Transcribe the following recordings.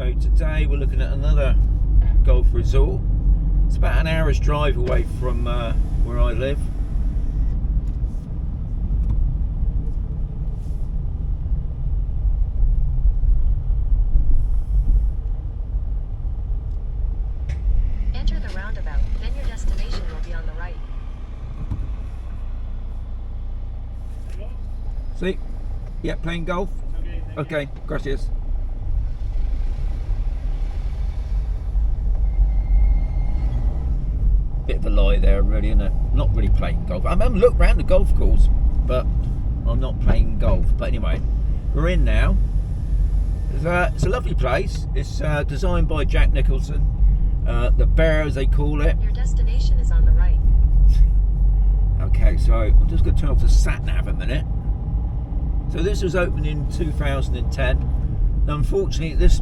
So today we're looking at another golf resort. It's about an hour's drive away from where I live. Enter the roundabout, then your destination will be on the right. See? Yeah, playing golf? Okay, gracias. Bit of a lie there, really, isn't it? Not really playing golf. I haven't looked around the golf course, but I'm not playing golf. But anyway, we're in now. It's a lovely place. It's designed by Jack Nicholson. The Bear, as they call it. Your destination is on the right. Okay, so I'm just going to turn off the sat-nav a minute. So this was opened in 2010. Now, unfortunately, this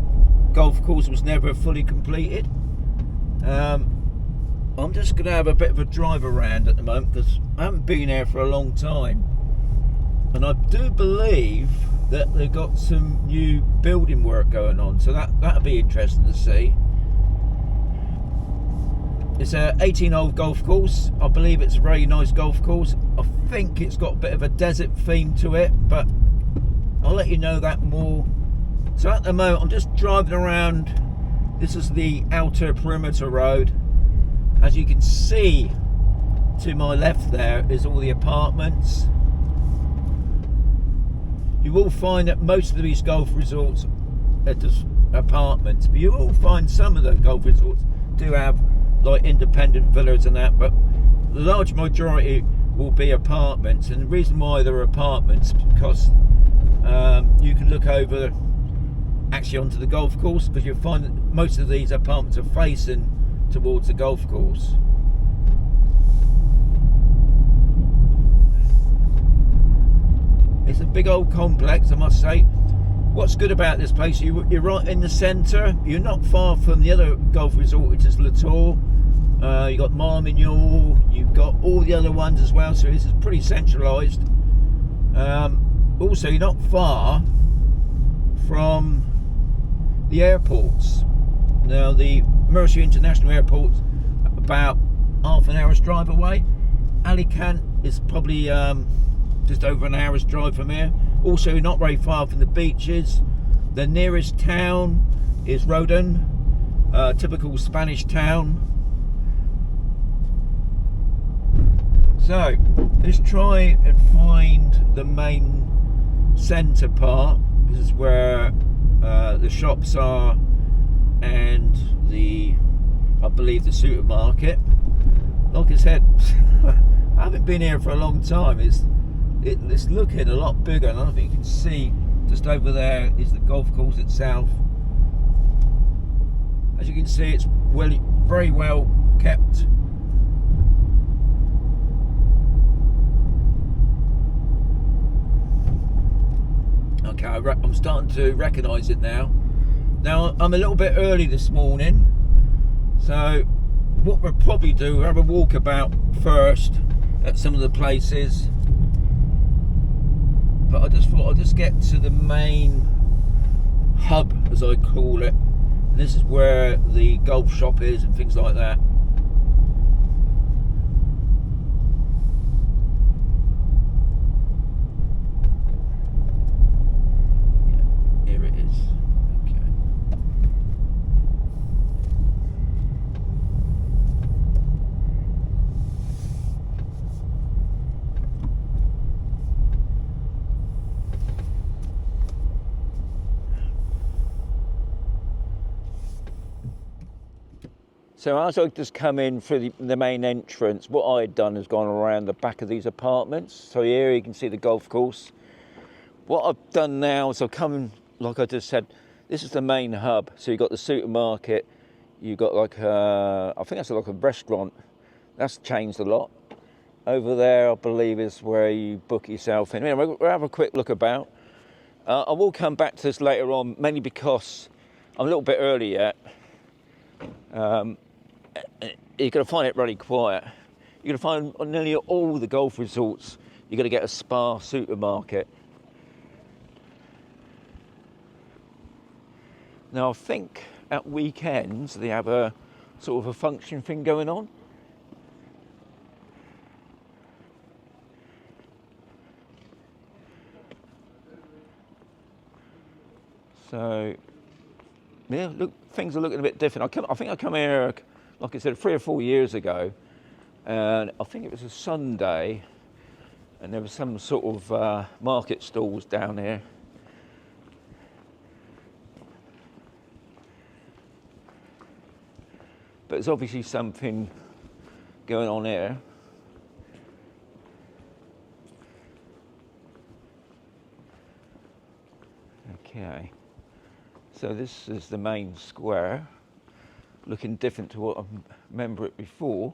golf course was never fully completed. I'm just going to have a bit of a drive around at the moment because I haven't been here for a long time. And I do believe that they've got some new building work going on, so that'll be interesting to see. It's a 18-hole golf course. I believe it's a very nice golf course. I think it's got a bit of a desert theme to it, but I'll let you know that more. So at the moment, I'm just driving around. This is the outer perimeter road. As you can see, to my left there is all the apartments. You will find that most of these golf resorts are just apartments, but you will find some of the golf resorts do have like independent villas and that, but the large majority will be apartments. And the reason why they're apartments because you can look over actually onto the golf course, because you'll find that most of these apartments are facing towards the golf course. It's a big old complex, I must say. What's good about this place, you're right in the centre. You're not far from the other golf resort, which is Torre. You got Marmignol, you've got all the other ones as well, so this is pretty centralised. Also, you're not far from the airports. Now, the Murcia International Airport, about half an hour's drive away. Alicante is probably just over an hour's drive from here. Also, not very far from the beaches. The nearest town is Rodon, typical Spanish town. So, let's try and find the main centre part. This is where the shops are, and I believe the supermarket. Like I said, I haven't been here for a long time. It's looking a lot bigger, and I don't think you can see just over there is the golf course itself. As you can see, it's very well kept. Okay, I'm starting to recognise it now. Now, I'm a little bit early this morning, so what we'll probably do, we'll have a walk about first at some of the places. But I just thought I'd just get to the main hub, as I call it. And this is where the golf shop is and things like that. Yeah, here it is. Okay. So as I just come in through the main entrance, what I had done is gone around the back of these apartments. So here you can see the golf course. What I've done now is I've come in, like I just said, this is the main hub. So you've got the supermarket, you've got like I think that's like a restaurant. That's changed a lot. Over there, I believe, is where you book yourself in. Anyway, we'll have a quick look about. I will come back to this later on, mainly because I'm a little bit early yet. You're going to find it really quiet. You're going to find on nearly all the golf resorts, you're going to get a spa supermarket. Now I think at weekends they have a sort of a function thing going on. So yeah, look, things are looking a bit different. I think I come here, like I said, 3 or 4 years ago, and I think it was a Sunday, and there was some sort of market stalls down here. But there's obviously something going on here. Okay, so this is the main square, looking different to what I remember it before.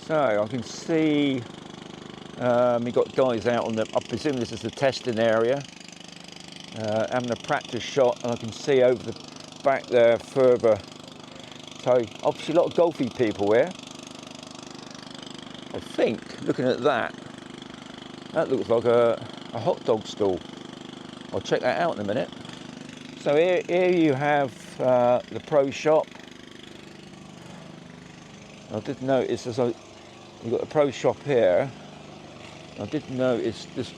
So I can see we've got guys out on the, I presume this is the testing area, having a practice shot, and I can see over the back there further. So obviously a lot of golfy people here. I think, looking at that, that looks like a hot dog stall. I'll check that out in a minute. So here you have the pro shop. I did notice as you've got the pro shop here. I did notice just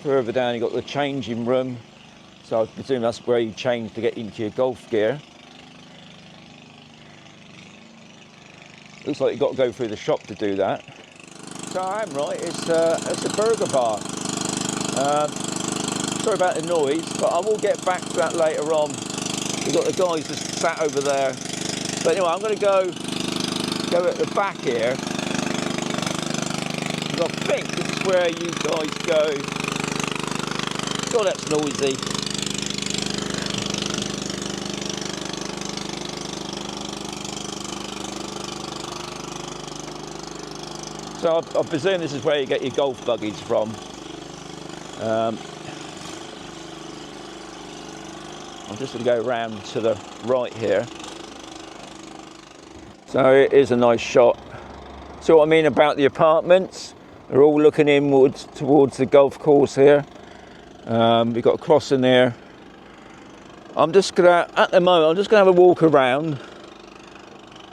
further down you've got the changing room. So I presume that's where you change to get into your golf gear. Looks like you've got to go through the shop to do that. So I am right, it's a burger bar. Sorry about the noise, but I will get back to that later on. We've got the guys just sat over there. But anyway, I'm going to go at the back here. I think this is where you guys go. God, that's noisy. So I presume this is where you get your golf buggies from. I'm just going to go around to the right here. So it is a nice shot. So what I mean about the apartments, they're all looking inwards towards the golf course here. We've got a crossing there. I'm just gonna, at the moment, I'm just gonna have a walk around,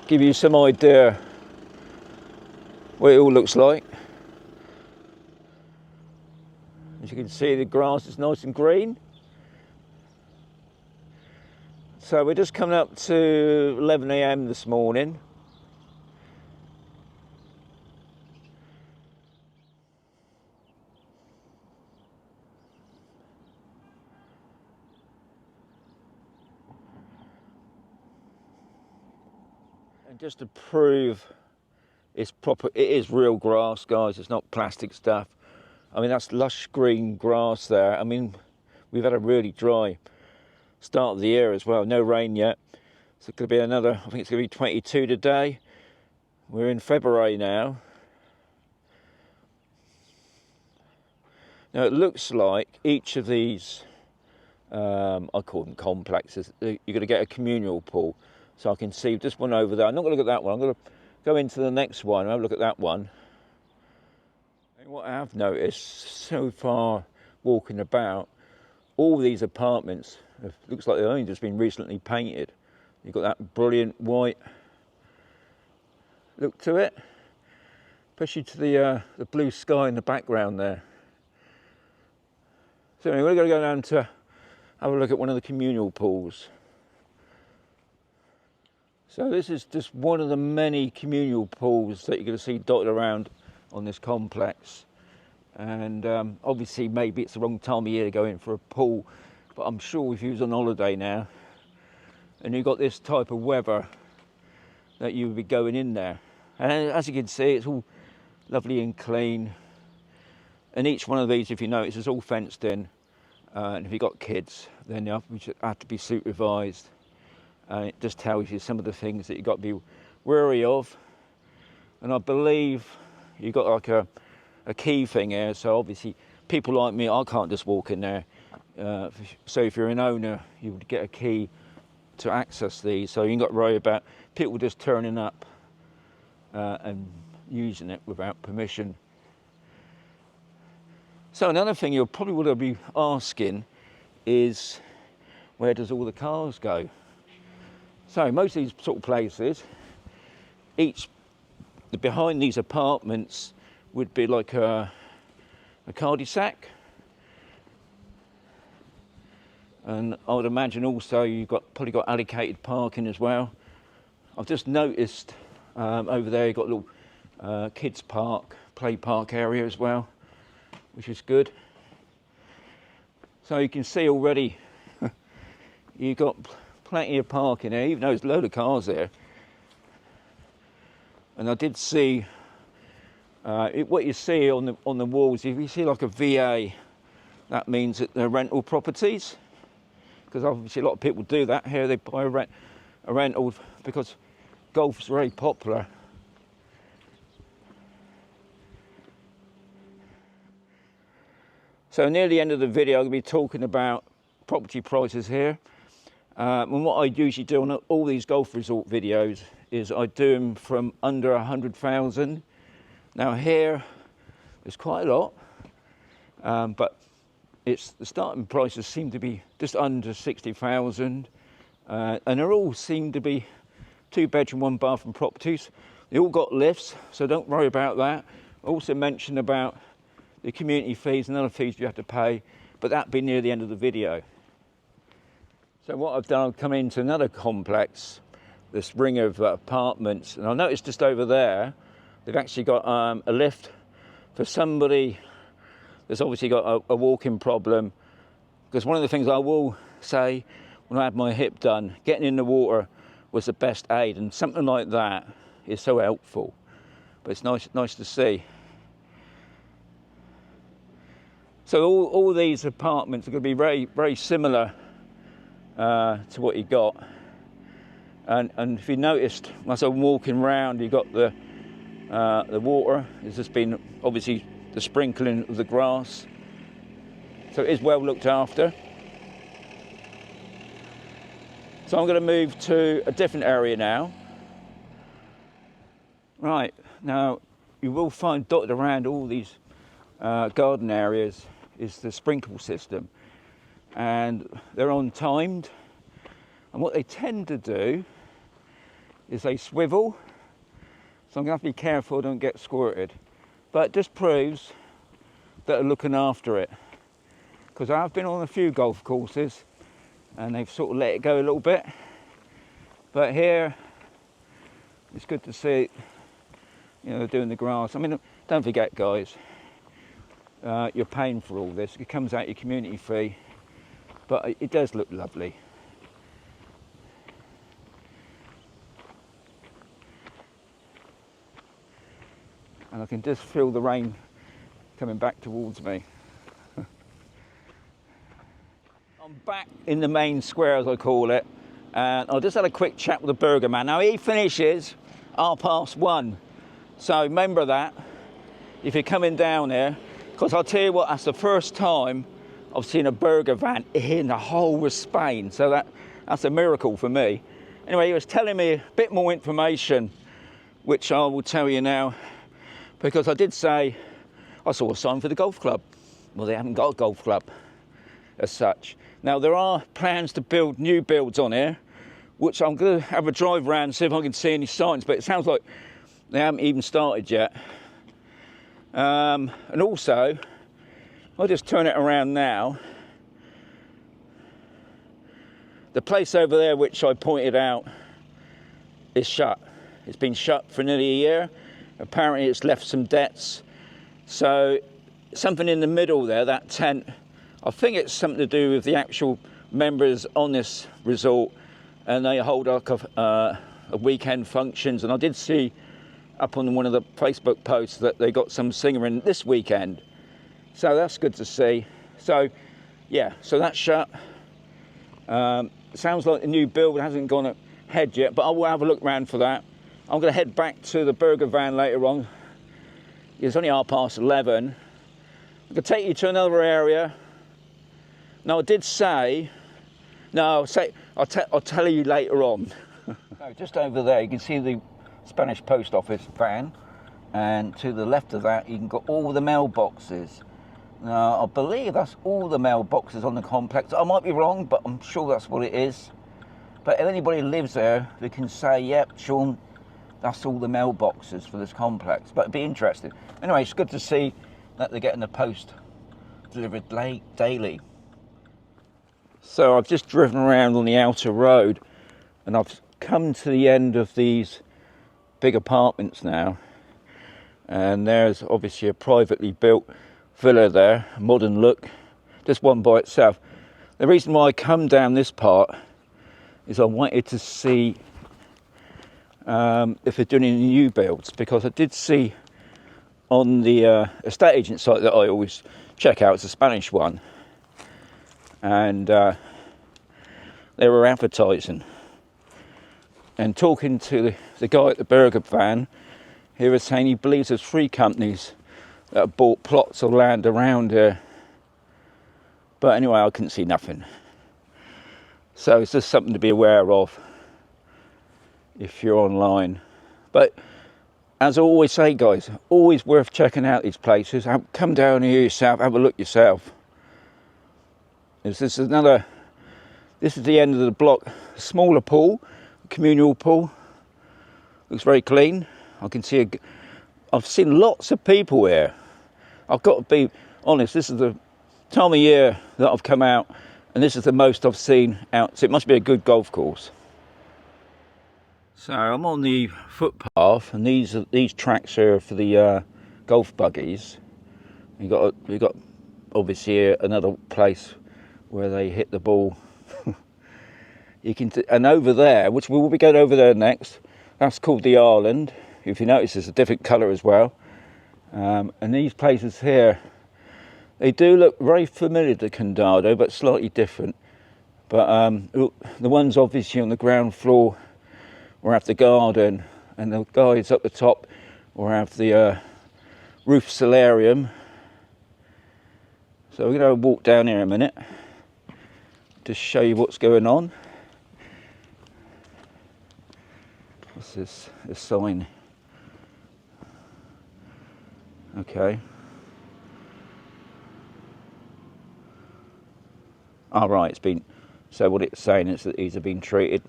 give you some idea what it all looks like. As you can see, the grass is nice and green. So we're just coming up to 11 AM this morning. And just to prove it's proper, it is real grass, guys, it's not plastic stuff. I mean, that's lush green grass there. I mean, we've had a really dry start of the year as well, no rain yet. So it's going to be another, I think it's going to be 22 today. We're in February now. Now it looks like each of these, I call them complexes, you're going to get a communal pool. So I can see this one over there. I'm not going to look at that one. I'm going to go into the next one and have a look at that one. And what I have noticed so far walking about, all these apartments, it looks like they've only just been recently painted. You've got that brilliant white look to it, especially to the blue sky in the background there. So anyway, we're going to go down to have a look at one of the communal pools. So this is just one of the many communal pools that you're going to see dotted around on this complex. And obviously maybe it's the wrong time of year to go in for a pool, but I'm sure if you was on holiday now and you've got this type of weather that you would be going in there. And as you can see, it's all lovely and clean. And each one of these, if you notice, is all fenced in. And if you've got kids, then you have to be supervised. And it just tells you some of the things that you've got to be wary of. And I believe you've got like a key thing here, so obviously people like me, I can't just walk in there. So if you're an owner, you would get a key to access these, so you ain't got to worry about people just turning up and using it without permission. So another thing you'll probably want to be asking is, where does all the cars go? So most of these sort of places, behind these apartments would be like a cul-de-sac. And I would imagine also you've probably got allocated parking as well. I've just noticed over there you've got a little kids park, play park area as well, which is good. So you can see already you've got plenty of parking here, even though there's a load of cars there. And I did see what you see on the walls. If you see like a VA, that means that they're rental properties. Because obviously a lot of people do that here. They buy a rental because golf's very popular. So near the end of the video, I'm going to be talking about property prices here. And what I usually do on all these golf resort videos is I do them from under 100,000. Now here, there's quite a lot, but the starting prices seem to be just under 60,000, and they all seem to be 2-bedroom, 1-bathroom properties. They all got lifts, so don't worry about that. I also mentioned about the community fees and other fees you have to pay, but that'll be near the end of the video. So what I've done, I've come into another complex, this ring of apartments, and I noticed just over there, they've actually got a lift for somebody that's obviously got a walking problem. Because one of the things I will say, when I had my hip done, getting in the water was the best aid, and something like that is so helpful. But it's nice to see. So all these apartments are going to be very, very similar to what you got. And if you noticed, as I'm walking around, you got the water. It's just been obviously the sprinkling of the grass, so it is well looked after. So I'm going to move to a different area now. Right, now you will find dotted around all these garden areas is the sprinkle system, and they're on timed, and what they tend to do is they swivel, so I'm going to have to be careful I don't get squirted. But it just proves that they're looking after it. Because I've been on a few golf courses and they've sort of let it go a little bit. But here, it's good to see, they're doing the grass. I mean, don't forget, guys, you're paying for all this. It comes out your community fee, but it does look lovely. And I can just feel the rain coming back towards me. I'm back in the main square, as I call it, and I just had a quick chat with the burger man. Now he finishes 1:30, so remember that if you're coming down here, because I'll tell you what, that's the first time I've seen a burger van in the whole of Spain, so that's a miracle for me. Anyway, he was telling me a bit more information, which I will tell you now. Because I did say I saw a sign for the golf club. Well, they haven't got a golf club as such. Now, there are plans to build new builds on here, which I'm going to have a drive around and see if I can see any signs, but it sounds like they haven't even started yet. And also, I'll just turn it around now. The place over there, which I pointed out, is shut. It's been shut for nearly a year. Apparently it's left some debts. So something in the middle there, that tent, I think it's something to do with the actual members on this resort, and they hold like a weekend functions. And I did see up on one of the Facebook posts that they got some singer in this weekend. So that's good to see. So yeah, so that's shut. Sounds like the new build hasn't gone ahead yet, but I will have a look around for that. I'm going to head back to the burger van later on. It's only 11:30, I can take you to another area. Now I did say, no, I'll tell you later on. So just over there you can see the Spanish post office van, and to the left of that you can got all the mailboxes. Now I believe that's all the mailboxes on the complex. I might be wrong, but I'm sure that's what it is. But if anybody lives there, they can say, yep, Sean, that's all the mailboxes for this complex. But it'd be interesting. Anyway, it's good to see that they're getting the post delivered daily. So I've just driven around on the outer road, and I've come to the end of these big apartments now. And there's obviously a privately built villa there, modern look, just one by itself. The reason why I come down this part is I wanted to see if they're doing any new builds, because I did see on the estate agent site that I always check out, it's a Spanish one, and they were advertising. And talking to the guy at the burger van, he was saying he believes there's 3 companies that have bought plots of land around here. But anyway, I couldn't see nothing. So it's just something to be aware of if you're online. But as I always say, guys, always worth checking out these places. Come down here yourself, have a look yourself. This is the end of the block. A smaller pool, a communal pool. Looks very clean. I can see I've seen lots of people here. I've got to be honest, this is the time of year that I've come out, and this is the most I've seen out, so it must be a good golf course. So I'm on the footpath, and these tracks are for the golf buggies. We've got obviously another place where they hit the ball. You can and over there, which we will be going over there next, that's called the Island. If you notice, it's a different colour as well. And these places here, they do look very familiar to Condado, but slightly different. But the ones obviously on the ground floor will have the garden, and the guys up the top will have the roof solarium. So we're going to walk down here a minute to show you what's going on. What's this sign? Okay. All right, it's been, so what it's saying is that these have been treated.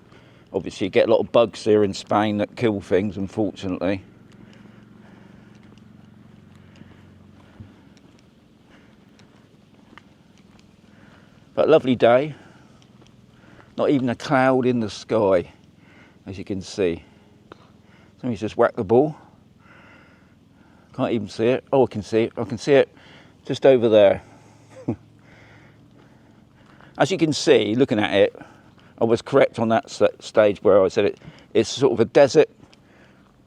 Obviously you get a lot of bugs here in Spain that kill things, unfortunately. But lovely day. Not even a cloud in the sky, as you can see. Somebody's just whacked the ball. Can't even see it. Oh, I can see it. I can see it just over there. As you can see, looking at it, I was correct on that stage where I said it's sort of a desert,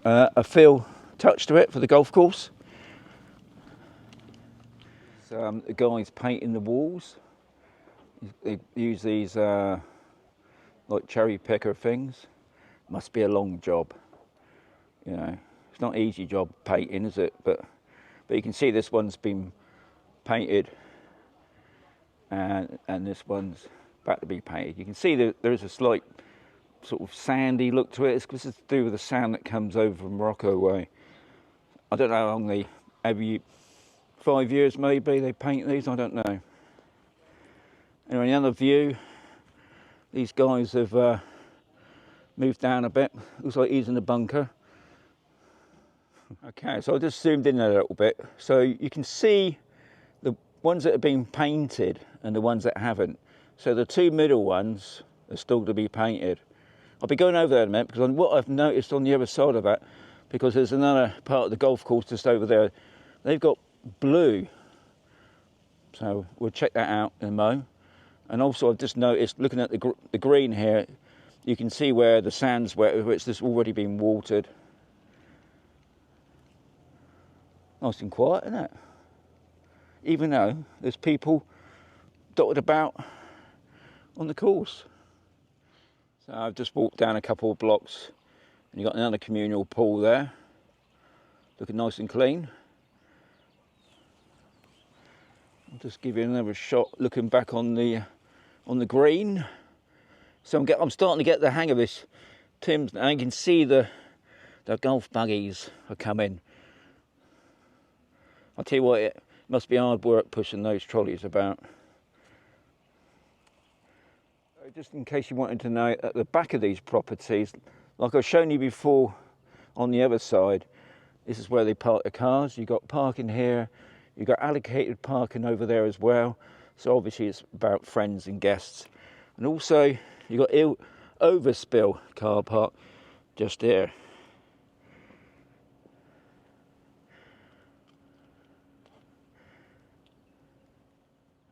a feel touch to it for the golf course. So, the guys painting the walls. They use these like cherry picker things. Must be a long job, you know. It's not an easy job painting, is it? But you can see this one's been painted, and this one's about to be painted. You can see that there is a slight sort of sandy look to it. This is to do with the sand that comes over from Morocco way. I don't know how long they, every 5 years maybe they paint these, I don't know. Anyway, another view. These guys have moved down a bit. Looks like he's in the bunker. Okay, so I just zoomed in a little bit. So you can see the ones that have been painted and the ones that haven't. So the 2 middle ones are still to be painted. I'll be going over there in a minute, because what I've noticed on the other side of that, because there's another part of the golf course just over there, they've got blue. So we'll check that out in a mo. And also I've just noticed, looking at the green here, you can see where the sand's wet, where it's just already been watered. Nice and quiet, isn't it? Even though there's people dotted about on the course. So I've just walked down a couple of blocks, and you've got another communal pool there, looking nice and clean. I'll just give you another shot looking back on the green. So I'm starting to get the hang of this, Tim's, and you can see the golf buggies are coming. I'll tell you what, it must be hard work pushing those trolleys about. Just in case you wanted to know, at the back of these properties, like I've shown you before on the other side, this is where they park the cars. You've got parking here, you've got allocated parking over there as well. So obviously it's about friends and guests. And also you've got overspill car park just here.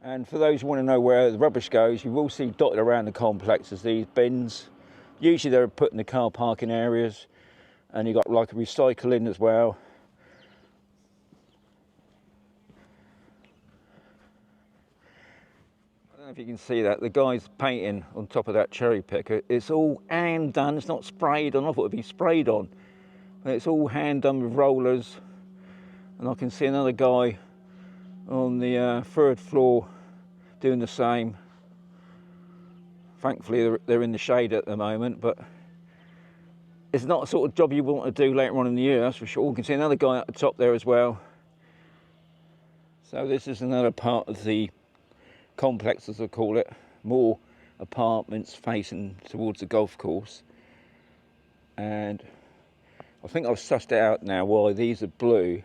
And for those who want to know where the rubbish goes, you will see dotted around the complex as these bins. Usually they're put in the car parking areas, and you've got like a recycling as well. I don't know if you can see that, the guy's painting on top of that cherry picker. It's all hand done, it's not sprayed on. I thought it'd be sprayed on. But it's all hand done with rollers. And I can see another guy on the third floor doing the same. Thankfully they're in the shade at the moment, but it's not a sort of job you want to do later on in the year, that's for sure. You can see another guy at the top there as well. So this is another part of the complex, as I call it, more apartments facing towards the golf course. And I think I've sussed it out now why these are blue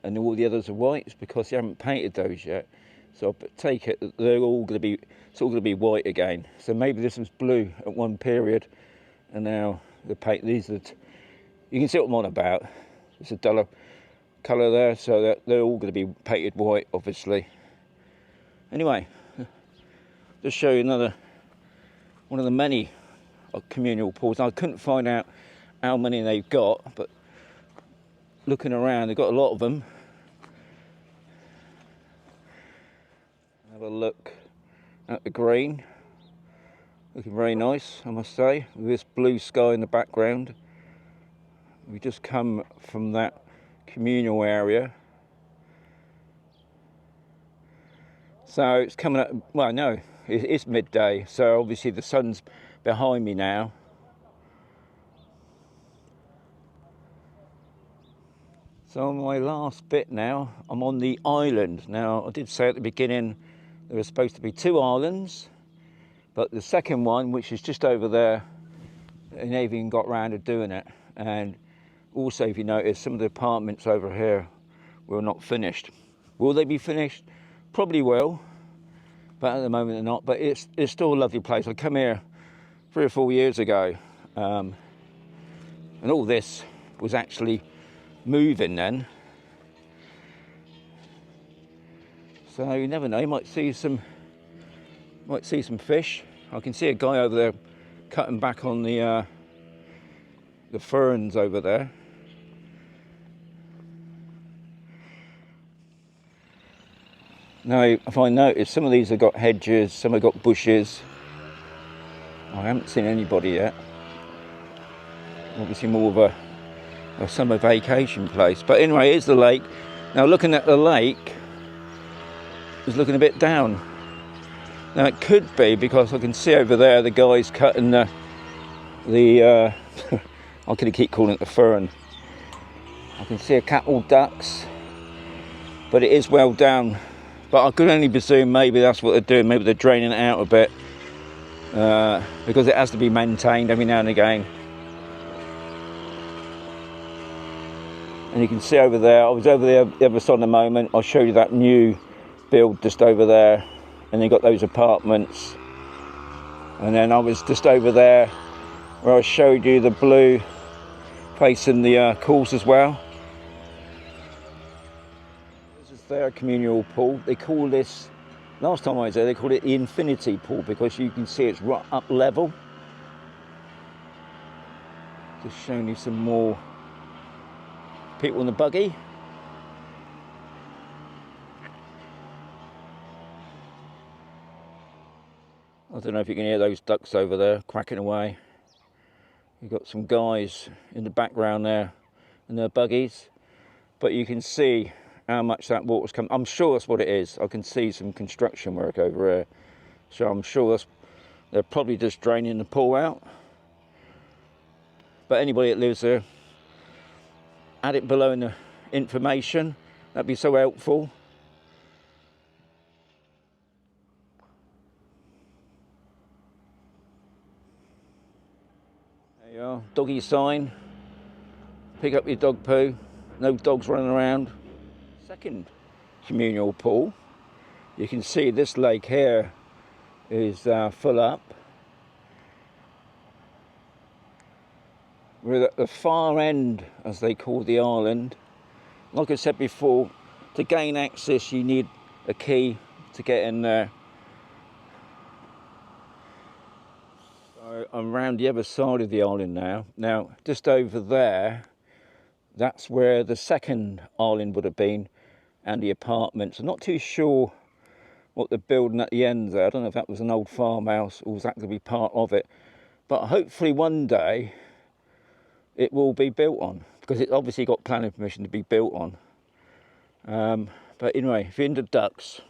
and all the others are white. It's because they haven't painted those yet. So I take it that they're all going to be, it's all going to be white again. So maybe this was blue at one period, and now the paint. These are, you can see what I'm on about. It's a duller colour there, so that they're all going to be painted white, obviously. Anyway, just show you another one of the many communal pools. I couldn't find out how many they've got, but looking around, they've got a lot of them. Have a look at the green, looking very nice, I must say, with this blue sky in the background. We just come from that communal area, so it's coming up, well no, it's midday, so obviously the sun's behind me now. So on my last bit now, I'm on the island. Now I did say at the beginning there were supposed to be 2 islands, but the second one, which is just over there, they never even got round to doing it. And also, if you notice, some of the apartments over here were not finished. Will they be finished? Probably will, but at the moment they're not. But it's still a lovely place. I come here 3 or 4 years ago, and all this was actually moving then. So you never know, you might see some fish. I can see a guy over there cutting back on the ferns over there. Now, if I notice, some of these have got hedges, some have got bushes. I haven't seen anybody yet. Obviously more of a summer vacation place. But anyway, here's the lake. Now looking at the lake, it's looking a bit down. Now it could be because I can see over there the guy's cutting the I could keep calling it the fern. I can see a couple ducks, but it is well down. But I could only presume maybe that's what they're doing. Maybe they're draining it out a bit because it has to be maintained every now and again. And you can see over there, I was over there the other side in a moment. I'll show you that new build just over there, and you got those apartments. And then I was just over there where I showed you the blue facing the course as well. This is their communal pool. They call this, last time I was there, they called it the infinity pool because you can see it's right up level. Just showing you some more people in the buggy. I don't know if you can hear those ducks over there quacking away. You've got some guys in the background there in their buggies, but you can see how much that water's come. I'm sure that's what it is. I can see some construction work over here, so I'm sure they're probably just draining the pool out. But anybody that lives there, add it below in the information. That'd be so helpful. There you are, doggy sign. Pick up your dog poo. No dogs running around. Second communal pool. You can see this lake here is full up. We're at the far end, as they call the island. Like I said before, to gain access you need a key to get in there. So I'm around the other side of the island now. Now, just over there, that's where the second island would have been, and the apartments. I'm not too sure what they're building at the end there. I don't know if that was an old farmhouse or was that going to be part of it. But hopefully one day it will be built on, because it's obviously got planning permission to be built on. But anyway, if you're into ducks,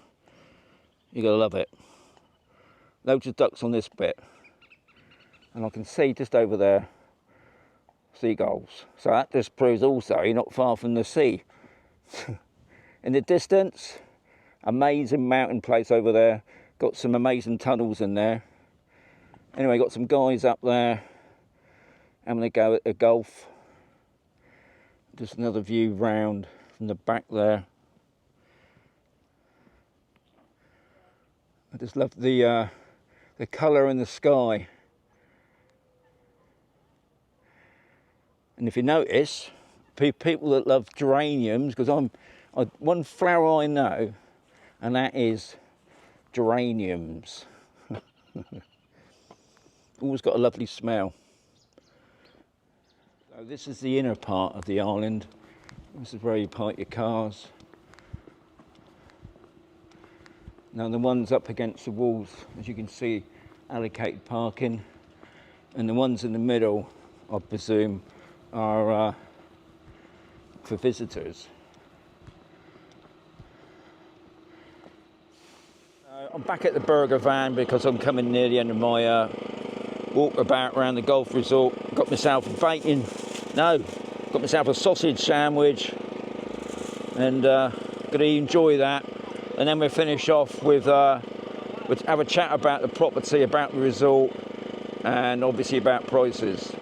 you're going to love it. Loads of ducks on this bit. And I can see just over there seagulls. So that just proves also you're not far from the sea. In the distance, amazing mountain place over there. Got some amazing tunnels in there. Anyway, got some guys up there having a go at the golf. Just another view round from the back there. I just love the colour in the sky. And if you notice, people that love geraniums, because one flower I know, and that is geraniums. Always got a lovely smell. So this is the inner part of the island. This is where you park your cars. Now the ones up against the walls, as you can see, allocated parking, and the ones in the middle, I presume, are for visitors. I'm back at the burger van because I'm coming near the end of my walk about around the golf resort. Got myself got myself a sausage sandwich, and gonna enjoy that. And then we'll finish off with have a chat about the property, about the resort, and obviously about prices.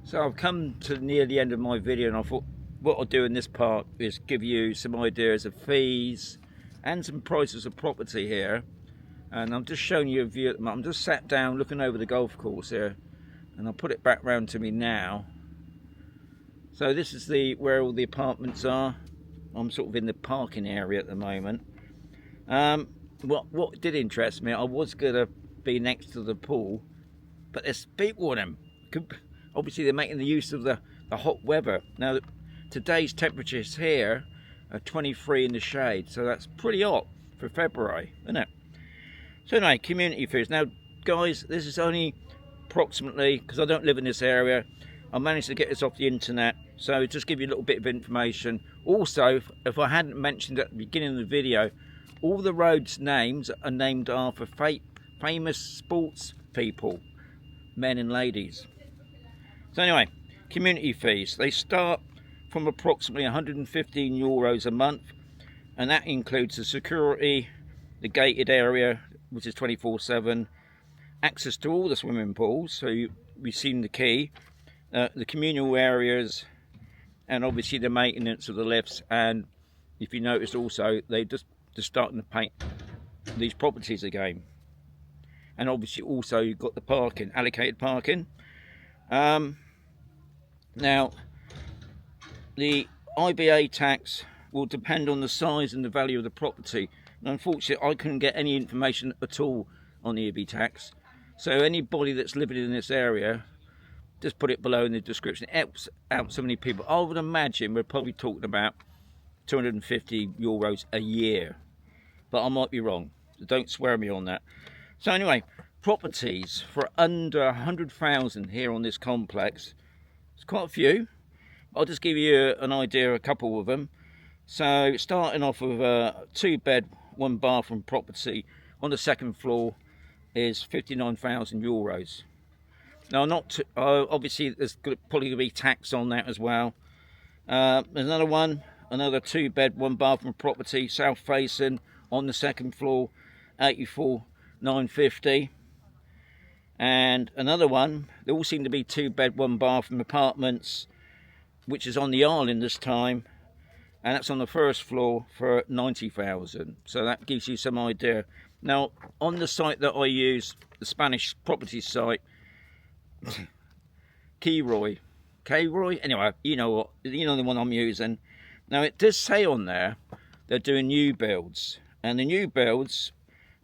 So I've come to near the end of my video, and I thought what I'll do in this part is give you some ideas of fees and some prices of property here. And I'm just showing you a view at the moment. I'm just sat down looking over the golf course here, and I'll put it back round to me now. So this is where all the apartments are. I'm sort of in the parking area at the moment. What did interest me, I was gonna be next to the pool, but there's people in them. Obviously they're making the use of the hot weather. Now today's temperatures here are 23 in the shade, so that's pretty hot for February, isn't it? So anyway, community fees. Now guys, this is only approximately, because I don't live in this area, I managed to get this off the internet, so just give you a little bit of information. Also, if I hadn't mentioned at the beginning of the video, all the roads names are named after famous sports people, men and ladies. So anyway, community fees, they start from approximately €115 a month, and that includes the security, the gated area, which is 24/7, access to all the swimming pools, so we've seen the key, the communal areas, and obviously the maintenance of the lifts. And if you notice also, they just starting to paint these properties again. And obviously also you've got the parking, allocated parking. Now the IBA tax will depend on the size and the value of the property, and unfortunately I couldn't get any information at all on the IBA tax. So anybody that's living in this area, just put it below in the description. It helps out so many people. I would imagine we're probably talking about €250 a year, but I might be wrong, so don't swear me on that. So anyway, properties for under 100,000 here on this complex, it's quite a few. I'll just give you an idea, a couple of them. So starting off with a 2-bed, 1-bathroom property on the 2nd floor is €59,000. Now, obviously there's probably going to be tax on that as well. There's another one, another 2-bed, 1-bathroom property, south facing, on the 2nd floor, 84,950. And another one, they all seem to be 2-bed, 1-bathroom apartments, which is on the island this time, and that's on the 1st floor for 90,000. So that gives you some idea. Now, on the site that I use, the Spanish property site, Keyroy, anyway, you know the one I'm using. Now, it does say on there they're doing new builds, and the new builds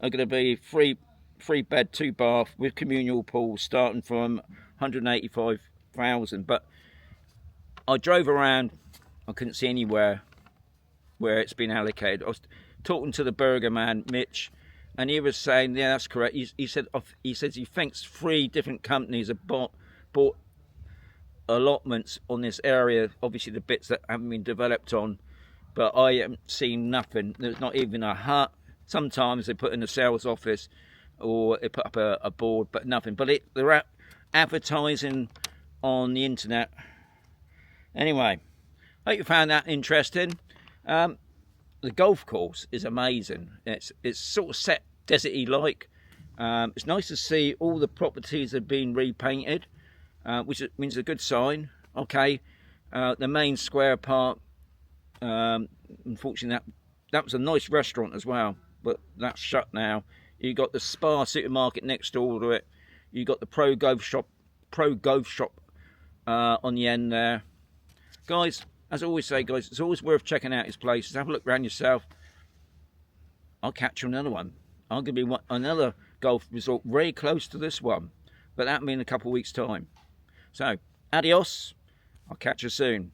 are going to be 3-bed, 2-bath with communal pools, starting from 185,000. But I drove around, I couldn't see anywhere where it's been allocated. I was talking to the burger man, Mitch, and he was saying, yeah, that's correct. He says he thinks 3 different companies have bought allotments on this area, obviously the bits that haven't been developed on, but I haven't seen nothing. There's not even a hut. Sometimes they put in a sales office or they put up a board, but nothing. But they're advertising on the internet. Anyway, hope you found that interesting. The golf course is amazing. It's sort of set deserty like. It's nice to see all the properties have been repainted, which means a good sign. Okay, the main square park, unfortunately that was a nice restaurant as well, but that's shut now. You got the Spa supermarket next door to it. You got the Pro Golf shop on the end there. Guys, as I always say, guys, it's always worth checking out his places. Have a look around yourself. I'll catch you another one. I'm going to be another golf resort very close to this one, but that'll be in a couple of weeks' time. So, adios. I'll catch you soon.